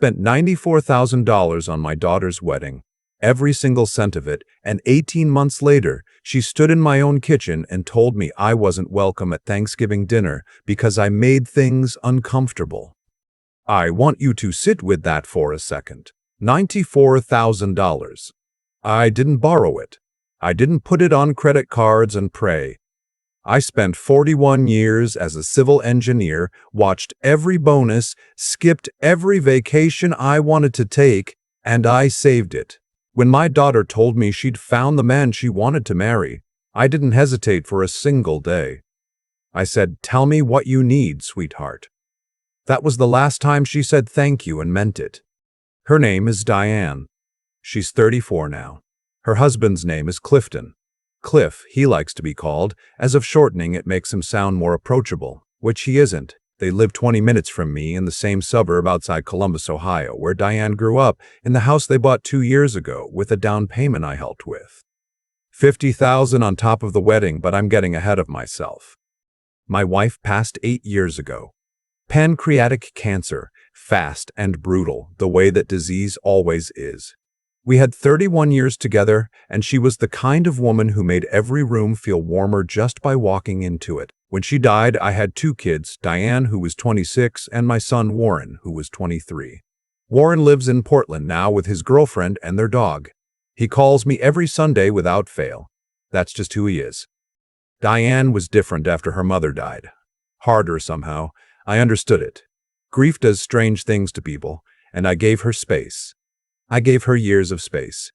spent $94,000 on my daughter's wedding, every single cent of it, and 18 months later, she stood in my own kitchen and told me I wasn't welcome at Thanksgiving dinner because I made things uncomfortable. I want you to sit with that for a second. $94,000. I didn't borrow it. I didn't put it on credit cards and pray. I spent 41 years as a civil engineer, watched every bonus, skipped every vacation I wanted to take, and I saved it. When my daughter told me she'd found the man she wanted to marry, I didn't hesitate for a single day. I said, "Tell me what you need, sweetheart." That was the last time she said thank you and meant it. Her name is Diane. She's 34 now. Her husband's name is Clifton. Cliff, he likes to be called, as of shortening it makes him sound more approachable, which he isn't. They live 20 minutes from me in the same suburb outside Columbus, Ohio, where Diane grew up, in the house they bought 2 years ago with a down payment I helped with. $50,000 on top of the wedding, but I'm getting ahead of myself. My wife passed 8 years ago. Pancreatic cancer, fast and brutal, the way that disease always is. We had 31 years together, and she was the kind of woman who made every room feel warmer just by walking into it. When she died, I had 2 kids, Diane, who was 26, and my son Warren, who was 23. Warren lives in Portland now with his girlfriend and their dog. He calls me every Sunday without fail. That's just who he is. Diane was different after her mother died. Harder somehow. I understood it. Grief does strange things to people, and I gave her space. I gave her years of space.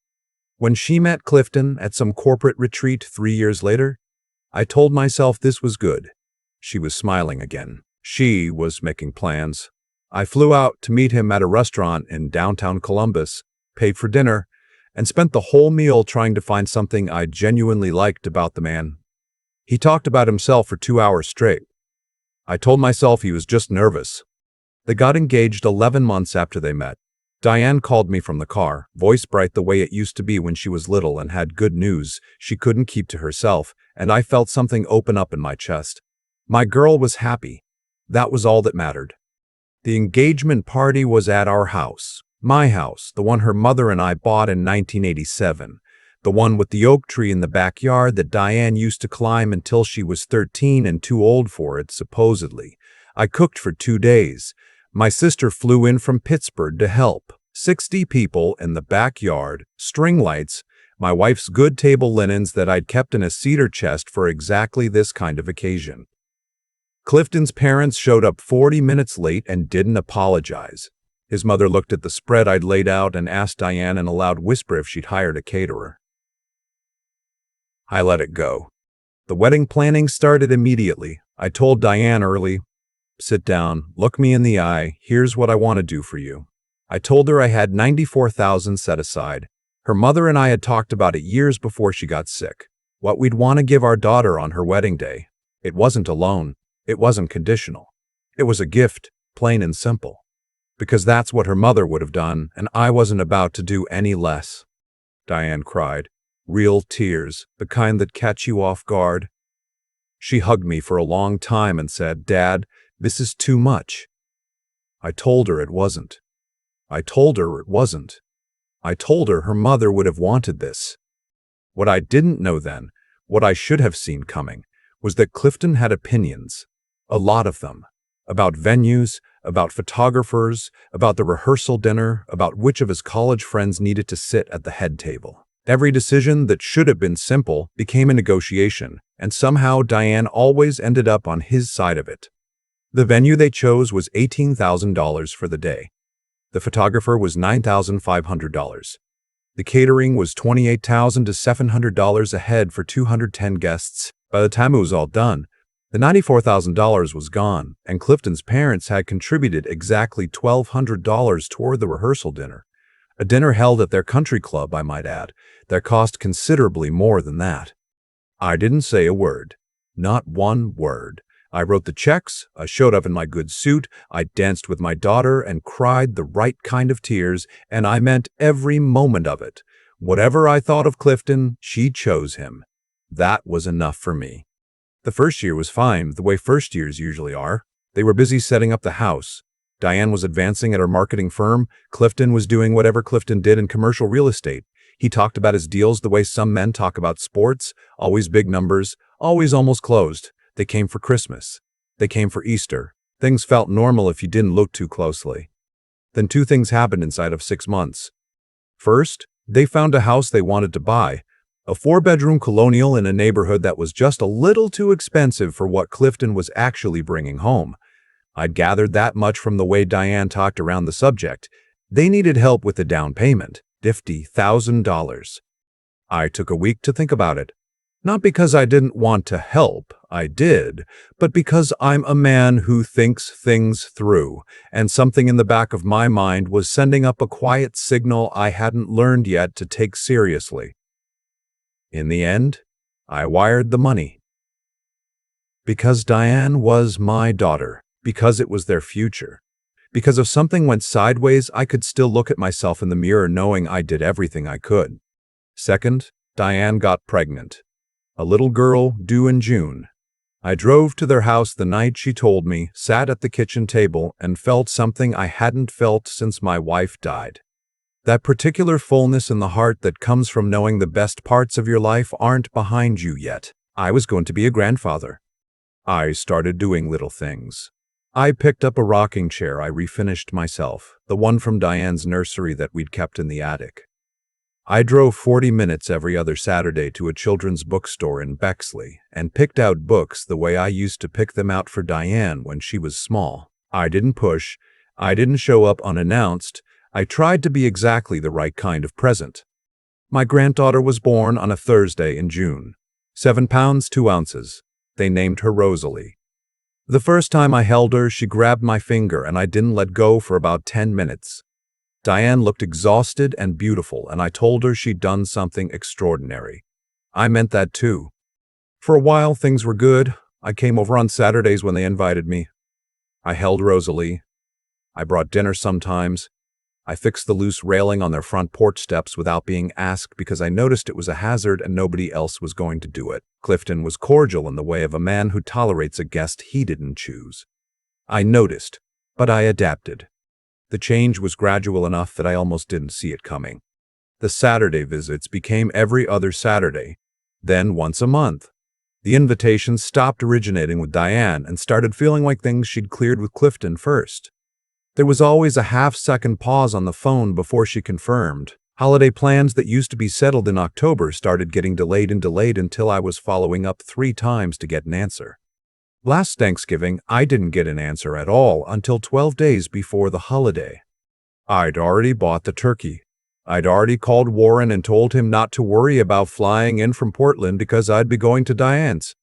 When she met Clifton at some corporate retreat 3 years later, I told myself this was good. She was smiling again. She was making plans. I flew out to meet him at a restaurant in downtown Columbus, paid for dinner, and spent the whole meal trying to find something I genuinely liked about the man. He talked about himself for 2 hours straight. I told myself he was just nervous. They got engaged 11 months after they met. Diane called me from the car, voice bright the way it used to be when she was little, and had good news she couldn't keep to herself, and I felt something open up in my chest. My girl was happy. That was all that mattered. The engagement party was at our house. My house, the one her mother and I bought in 1987. The one with the oak tree in the backyard that Diane used to climb until she was 13 and too old for it, supposedly. I cooked for 2 days. My sister flew in from Pittsburgh to help. 60 people in the backyard, string lights, my wife's good table linens that I'd kept in a cedar chest for exactly this kind of occasion. Clifton's parents showed up 40 minutes late and didn't apologize. His mother looked at the spread I'd laid out and asked Diane in a loud whisper if she'd hired a caterer. I let it go. The wedding planning started immediately. I told Diane early, "Sit down, look me in the eye, here's what I want to do for you." I told her I had $94,000 set aside. Her mother and I had talked about it years before she got sick. What we'd want to give our daughter on her wedding day. It wasn't a loan. It wasn't conditional. It was a gift, plain and simple. Because that's what her mother would have done, and I wasn't about to do any less. Diane cried. Real tears, the kind that catch you off guard. She hugged me for a long time and said, "Dad, this is too much." I told her it wasn't. I told her it wasn't. I told her her mother would have wanted this. What I didn't know then, what I should have seen coming, was that Clifton had opinions, a lot of them, about venues, about photographers, about the rehearsal dinner, about which of his college friends needed to sit at the head table. Every decision that should have been simple became a negotiation, and somehow Diane always ended up on his side of it. The venue they chose was $18,000 for the day. The photographer was $9,500. The catering was $28,000 to $700 a head for 210 guests. By the time it was all done, the $94,000 was gone, and Clifton's parents had contributed exactly $1,200 toward the rehearsal dinner. A dinner held at their country club, I might add, that cost considerably more than that. I didn't say a word. Not one word. I wrote the checks, I showed up in my good suit, I danced with my daughter and cried the right kind of tears, and I meant every moment of it. Whatever I thought of Clifton, she chose him. That was enough for me. The first year was fine, the way first years usually are. They were busy setting up the house. Diane was advancing at her marketing firm. Clifton was doing whatever Clifton did in commercial real estate. He talked about his deals the way some men talk about sports, always big numbers, always almost closed. They came for Christmas. They came for Easter. Things felt normal if you didn't look too closely. Then two things happened inside of 6 months. First, they found a house they wanted to buy, a 4-bedroom colonial in a neighborhood that was just a little too expensive for what Clifton was actually bringing home. I'd gathered that much from the way Diane talked around the subject. They needed help with the down payment, $50,000. I took a week to think about it. Not because I didn't want to help, I did, but because I'm a man who thinks things through, and something in the back of my mind was sending up a quiet signal I hadn't learned yet to take seriously. In the end, I wired the money. Because Diane was my daughter, because it was their future. Because if something went sideways, I could still look at myself in the mirror knowing I did everything I could. Second, Diane got pregnant. A little girl due in June. I drove to their house the night she told me, sat at the kitchen table, and felt something I hadn't felt since my wife died. That particular fullness in the heart that comes from knowing the best parts of your life aren't behind you yet. I was going to be a grandfather. I started doing little things. I picked up a rocking chair I refinished myself, the one from Diane's nursery that we'd kept in the attic. I drove 40 minutes every other Saturday to a children's bookstore in Bexley and picked out books the way I used to pick them out for Diane when she was small. I didn't push. I didn't show up unannounced. I tried to be exactly the right kind of present. My granddaughter was born on a Thursday in June. 7 pounds, 2 ounces. They named her Rosalie. The first time I held her, she grabbed my finger and I didn't let go for about 10 minutes. Diane looked exhausted and beautiful, and I told her she'd done something extraordinary. I meant that too. For a while, things were good. I came over on Saturdays when they invited me. I held Rosalie. I brought dinner sometimes. I fixed the loose railing on their front porch steps without being asked because I noticed it was a hazard and nobody else was going to do it. Clifton was cordial in the way of a man who tolerates a guest he didn't choose. I noticed, but I adapted. The change was gradual enough that I almost didn't see it coming. The Saturday visits became every other Saturday, then once a month. The invitations stopped originating with Diane and started feeling like things she'd cleared with Clifton first. There was always a half-second pause on the phone before she confirmed. Holiday plans that used to be settled in October started getting delayed until I was following up 3 times to get an answer. Last Thanksgiving, I didn't get an answer at all until 12 days before the holiday. I'd already bought the turkey. I'd already called Warren and told him not to worry about flying in from Portland because I'd be going to Diane's.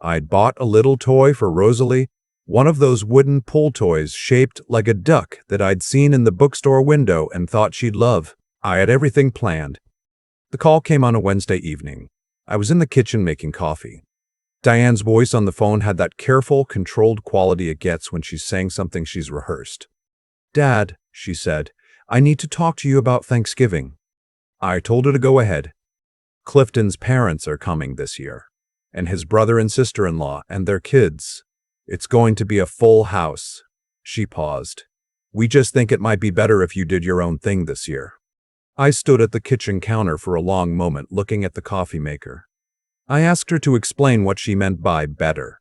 I'd bought a little toy for Rosalie, one of those wooden pull toys shaped like a duck that I'd seen in the bookstore window and thought she'd love. I had everything planned. The call came on a Wednesday evening. I was in the kitchen making coffee. Diane's voice on the phone had that careful, controlled quality it gets when she's saying something she's rehearsed. "Dad," she said, "I need to talk to you about Thanksgiving." I told her to go ahead. Clifton's parents are coming this year, and his brother and sister-in-law and their kids. It's going to be a full house. She paused. "We just think it might be better if you did your own thing this year." I stood at the kitchen counter for a long moment looking at the coffee maker. I asked her to explain what she meant by better.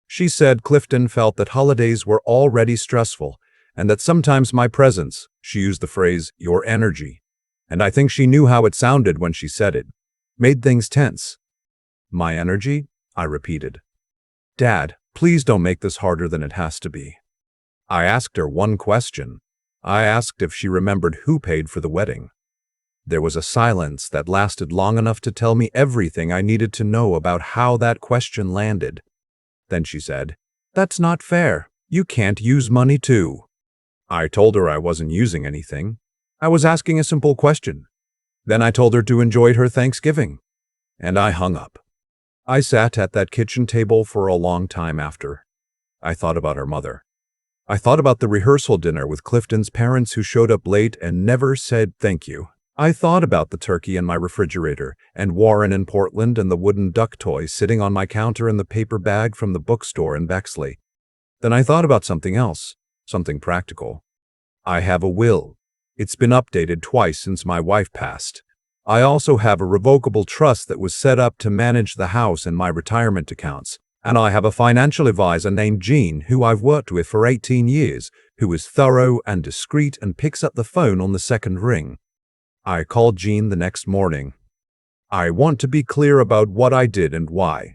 She said Clifton felt that holidays were already stressful and that sometimes my presence, she used the phrase, your energy, and I think she knew how it sounded when she said it, made things tense. "My energy?" I repeated. "Dad, please don't make this harder than it has to be." I asked her one question. I asked if she remembered who paid for the wedding. There was a silence that lasted long enough to tell me everything I needed to know about how that question landed. Then she said, "That's not fair. You can't use money too." I told her I wasn't using anything. I was asking a simple question. Then I told her to enjoy her Thanksgiving. And I hung up. I sat at that kitchen table for a long time after. I thought about her mother. I thought about the rehearsal dinner with Clifton's parents who showed up late and never said thank you. I thought about the turkey in my refrigerator, and Warren in Portland and the wooden duck toy sitting on my counter and the paper bag from the bookstore in Bexley. Then I thought about something else Something practical. I have a will. It's been updated twice since my wife passed. I also have a revocable trust that was set up to manage the house and my retirement accounts. And I have a financial advisor named Jean, who I've worked with for 18 years, who is thorough and discreet and picks up the phone on the second ring. I called Jean the next morning. I want to be clear about what I did and why.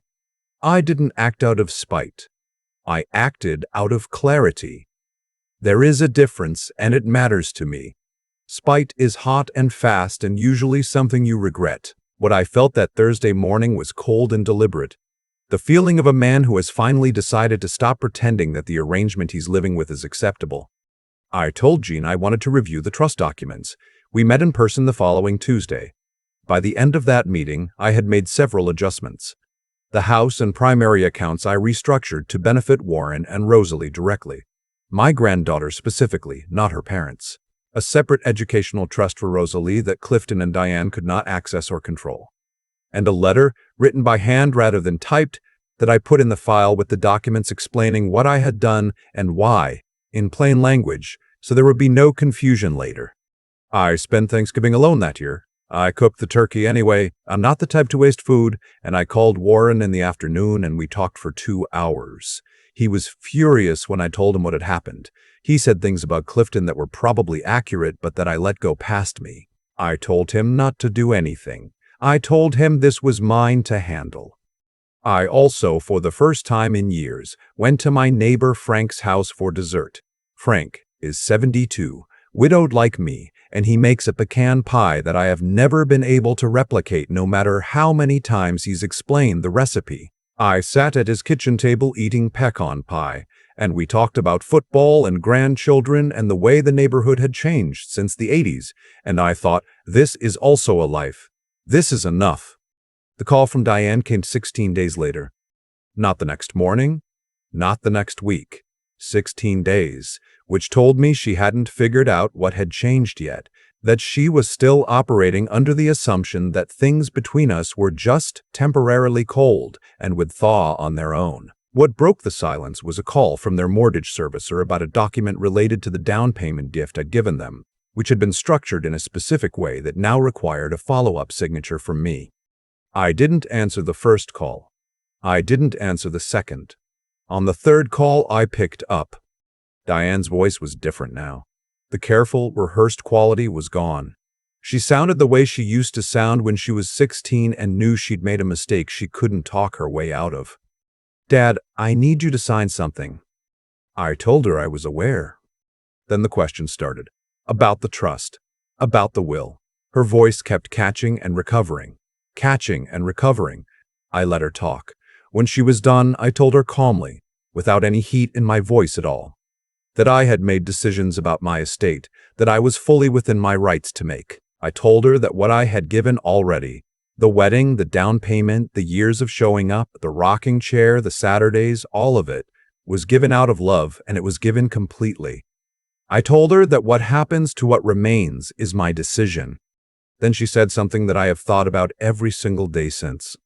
I didn't act out of spite. I acted out of clarity. There is a difference, and it matters to me. Spite is hot and fast and usually something you regret. What I felt that Thursday morning was cold and deliberate. The feeling of a man who has finally decided to stop pretending that the arrangement he's living with is acceptable. I told Jean I wanted to review the trust documents. We met in person the following Tuesday. By the end of that meeting, I had made several adjustments. The house and primary accounts I restructured to benefit Warren and Rosalie directly. My granddaughter specifically, not her parents. A separate educational trust for Rosalie that Clifton and Diane could not access or control. And a letter, written by hand rather than typed, that I put in the file with the documents explaining what I had done and why, in plain language, so there would be no confusion later. I spent Thanksgiving alone that year. I cooked the turkey anyway. I'm not the type to waste food, and I called Warren in the afternoon and we talked for 2 hours. He was furious when I told him what had happened. He said things about Clifton that were probably accurate, but that I let go past me. I told him not to do anything. I told him this was mine to handle. I also, for the first time in years, went to my neighbor Frank's house for dessert. Frank is 72, widowed like me, and he makes a pecan pie that I have never been able to replicate no matter how many times he's explained the recipe. I sat at his kitchen table eating pecan pie, and we talked about football and grandchildren and the way the neighborhood had changed since the 80s, and I thought, this is also a life. This is enough. The call from Diane came 16 days later. Not the next morning, not the next week. 16 days, which told me she hadn't figured out what had changed yet, that she was still operating under the assumption that things between us were just temporarily cold and would thaw on their own. What broke the silence was a call from their mortgage servicer about a document related to the down payment gift I'd given them, which had been structured in a specific way that now required a follow-up signature from me. I didn't answer the first call. I didn't answer the second. On the third call, I picked up. Diane's voice was different now. The careful, rehearsed quality was gone. She sounded the way she used to sound when she was 16 and knew she'd made a mistake she couldn't talk her way out of. "Dad, I need you to sign something." I told her I was aware. Then the question started. About the trust. About the will. Her voice kept catching and recovering. Catching and recovering. I let her talk. When she was done, I told her calmly, without any heat in my voice at all, that I had made decisions about my estate, that I was fully within my rights to make. I told her that what I had given already, the wedding, the down payment, the years of showing up, the rocking chair, the Saturdays, all of it, was given out of love, and it was given completely. I told her that what happens to what remains is my decision. Then she said something that I have thought about every single day since.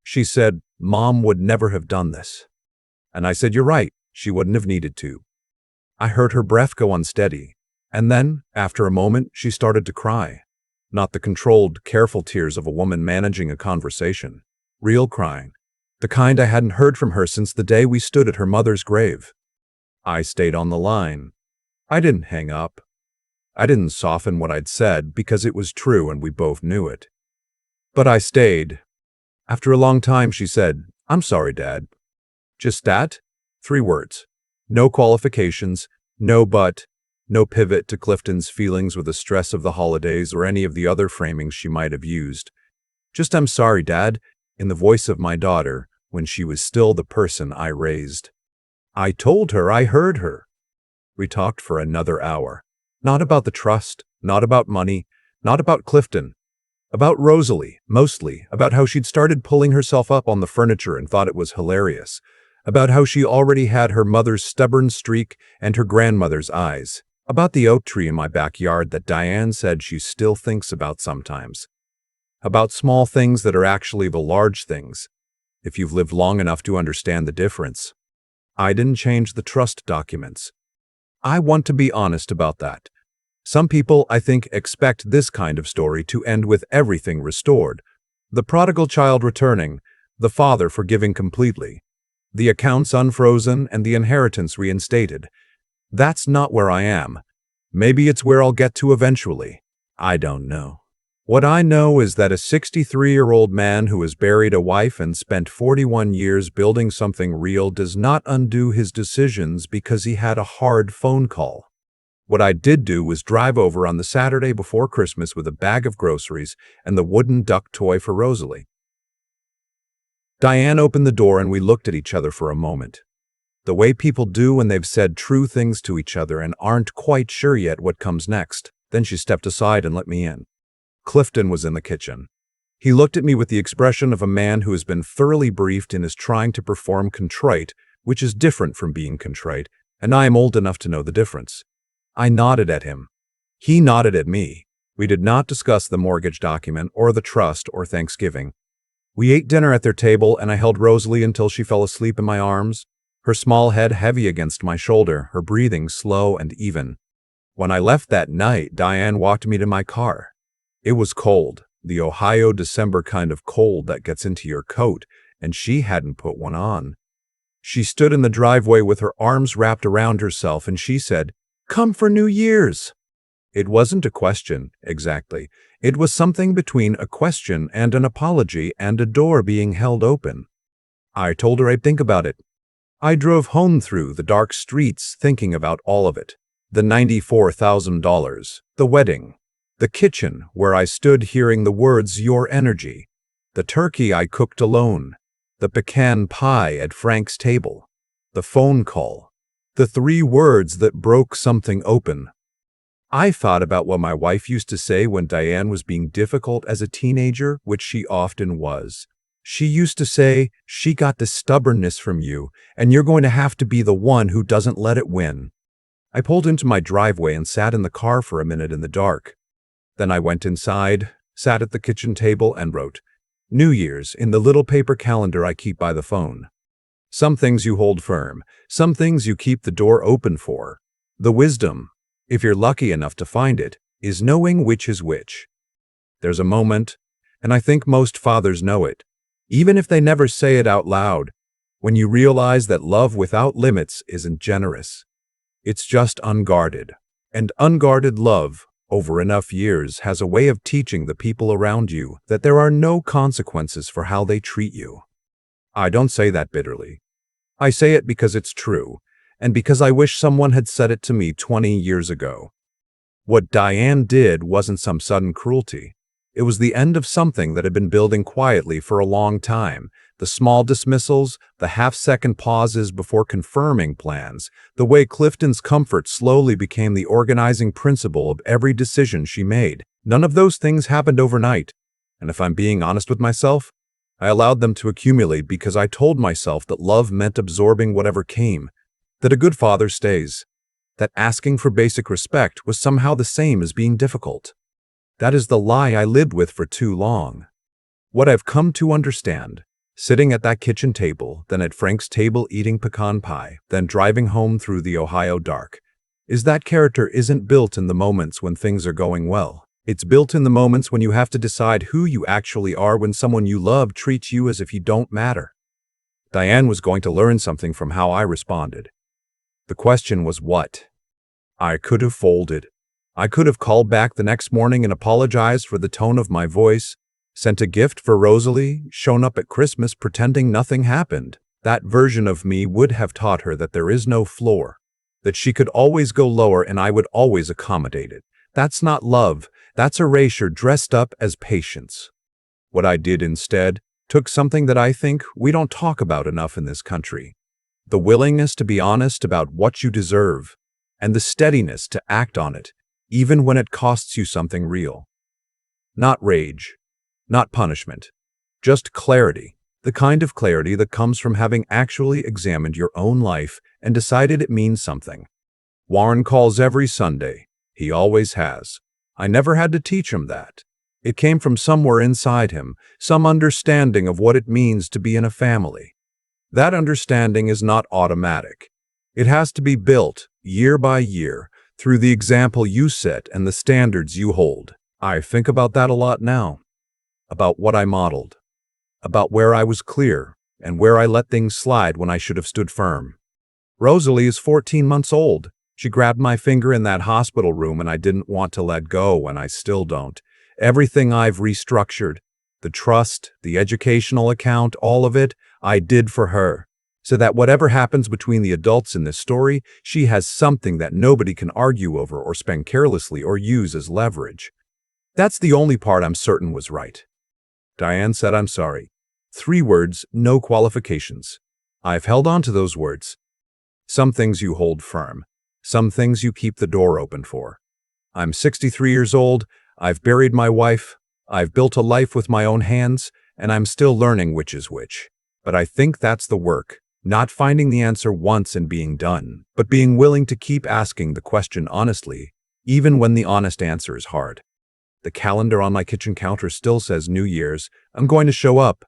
She said, "Mom would never have done this." And I said, "You're right, she wouldn't have needed to." I heard her breath go unsteady, and then, after a moment, she started to cry. Not the controlled, careful tears of a woman managing a conversation. Real crying. The kind I hadn't heard from her since the day we stood at her mother's grave. I stayed on the line. I didn't hang up. I didn't soften what I'd said because it was true and we both knew it. But I stayed. After a long time, she said, "I'm sorry, Dad." Just that? 3 words. No qualifications, no but, no pivot to Clifton's feelings or the stress of the holidays or any of the other framings she might have used. Just "I'm sorry, Dad," in the voice of my daughter, when she was still the person I raised. I told her I heard her. We talked for another hour. Not about the trust, not about money, not about Clifton. About Rosalie, mostly, about how she'd started pulling herself up on the furniture and thought it was hilarious. About how she already had her mother's stubborn streak and her grandmother's eyes. About the oak tree in my backyard that Diane said she still thinks about sometimes. About small things that are actually the large things, if you've lived long enough to understand the difference. I didn't change the trust documents. I want to be honest about that. Some people, I think, expect this kind of story to end with everything restored. The prodigal child returning, the father forgiving completely, the accounts unfrozen, and the inheritance reinstated. That's not where I am. Maybe it's where I'll get to eventually. I don't know. What I know is that a 63-year-old man who has buried a wife and spent 41 years building something real does not undo his decisions because he had a hard phone call. What I did do was drive over on the Saturday before Christmas with a bag of groceries and the wooden duck toy for Rosalie. Diane opened the door and we looked at each other for a moment. The way people do when they've said true things to each other and aren't quite sure yet what comes next. Then she stepped aside and let me in. Clifton was in the kitchen. He looked at me with the expression of a man who has been thoroughly briefed and is trying to perform contrite, which is different from being contrite, and I am old enough to know the difference. I nodded at him. He nodded at me. We did not discuss the mortgage document or the trust or Thanksgiving. We ate dinner at their table and I held Rosalie until she fell asleep in my arms, her small head heavy against my shoulder, her breathing slow and even. When I left that night, Diane walked me to my car. It was cold, the Ohio December kind of cold that gets into your coat, and she hadn't put one on. She stood in the driveway with her arms wrapped around herself and she said, "Come for New Year's." It wasn't a question, exactly. It was something between a question and an apology and a door being held open. I told her I'd think about it. I drove home through the dark streets thinking about all of it. The $94,000, the wedding, the kitchen where I stood hearing the words "your energy," the turkey I cooked alone, the pecan pie at Frank's table, the phone call, the 3 words that broke something open. I thought about what my wife used to say when Diane was being difficult as a teenager, which she often was. She used to say, "She got the stubbornness from you, and you're going to have to be the one who doesn't let it win." I pulled into my driveway and sat in the car for a minute in the dark. Then I went inside, sat at the kitchen table, and wrote New Year's in the little paper calendar I keep by the phone. Some things you hold firm, some things you keep the door open for. The wisdom, if you're lucky enough to find it, is knowing which is which. There's a moment, and I think most fathers know it, even if they never say it out loud, when you realize that love without limits isn't generous. It's just unguarded. And unguarded love, over enough years, has a way of teaching the people around you that there are no consequences for how they treat you. I don't say that bitterly. I say it because it's true, and because I wish someone had said it to me 20 years ago. What Diane did wasn't some sudden cruelty. It was the end of something that had been building quietly for a long time. The small dismissals, the half-second pauses before confirming plans, the way Clifton's comfort slowly became the organizing principle of every decision she made. None of those things happened overnight. And if I'm being honest with myself, I allowed them to accumulate because I told myself that love meant absorbing whatever came, that a good father stays, that asking for basic respect was somehow the same as being difficult. That is the lie I lived with for too long. What I've come to understand, sitting at that kitchen table, then at Frank's table eating pecan pie, then driving home through the Ohio dark, is that character isn't built in the moments when things are going well. It's built in the moments when you have to decide who you actually are when someone you love treats you as if you don't matter. Diane was going to learn something from how I responded. The question was what? I could have folded. I could have called back the next morning and apologized for the tone of my voice, sent a gift for Rosalie, shown up at Christmas pretending nothing happened. That version of me would have taught her that there is no floor, that she could always go lower and I would always accommodate it. That's not love, that's erasure dressed up as patience. What I did instead took something that I think we don't talk about enough in this country: the willingness to be honest about what you deserve, and the steadiness to act on it, even when it costs you something real. Not rage, not punishment, just clarity, the kind of clarity that comes from having actually examined your own life and decided it means something. Warren calls every Sunday. He always has. I never had to teach him that. It came from somewhere inside him, some understanding of what it means to be in a family. That understanding is not automatic. It has to be built, year by year, through the example you set and the standards you hold. I think about that a lot now, about what I modeled, about where I was clear and where I let things slide when I should have stood firm. Rosalie is 14 months old. She grabbed my finger in that hospital room and I didn't want to let go, and I still don't. Everything I've restructured, the trust, the educational account, all of it, I did for her. So that whatever happens between the adults in this story, she has something that nobody can argue over or spend carelessly or use as leverage. That's the only part I'm certain was right. Diane said, "I'm sorry." 3 words, no qualifications. I've held on to those words. Some things you hold firm. Some things you keep the door open for. I'm 63 years old. I've buried my wife. I've built a life with my own hands, and I'm still learning which is which. But I think that's the work. Not finding the answer once and being done, but being willing to keep asking the question honestly, even when the honest answer is hard. The calendar on my kitchen counter still says New Year's. I'm going to show up.